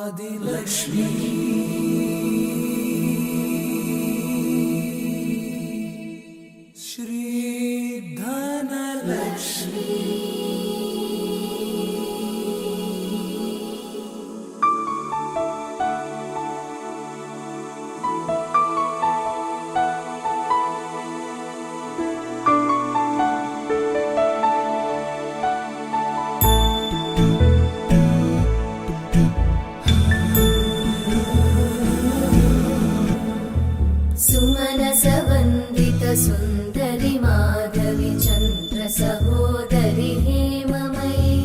आदिलक्ष्मी श्री धनलक्ष्मी सुमनसवन्दित सुन्दरि माधवि चन्द्र सहोदरि हेममयि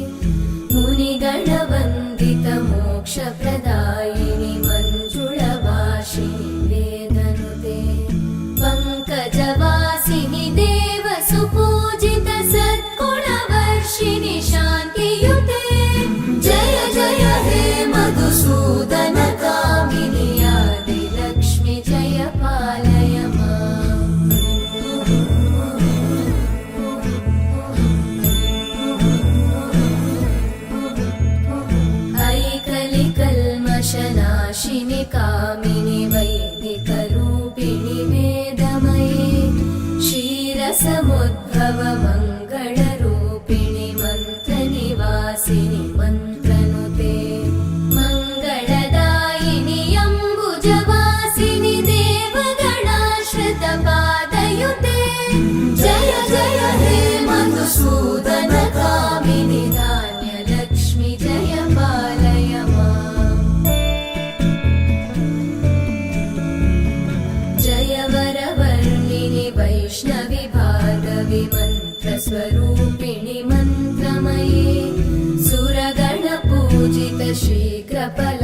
मुनिगणवन्दित मोक्षप्रदायिनि मञ्जुळभाषिणि वेदनुते पङ्कजवासिनि देवसुपूजित सद्गुणवर्षिणि शान्तियुते जय जय हे मधुसूदन कामिनि आदिलक्ष्मि जय पालय माम् ऐकलिकल्मषनाशिनि कामिनि वैदिकरूपिणि वेदमये क्षीरसमुद्भव मङ्गलरूपिणि मन्त्रनिवासिनि मन्त्रनुते मङ्गलदायिनि अम्बुजवासिनि देवगणाश्रितपादयुते जय जय हे मधुसूदन कामिनि धान्यलक्ष्मि जय पालय माम् जय वरवर्णिनि वैष्णवि भार्गवि मन्त्रस्वरूपिणि मन्त्रमये सुरगणपूजित शीघ्रफल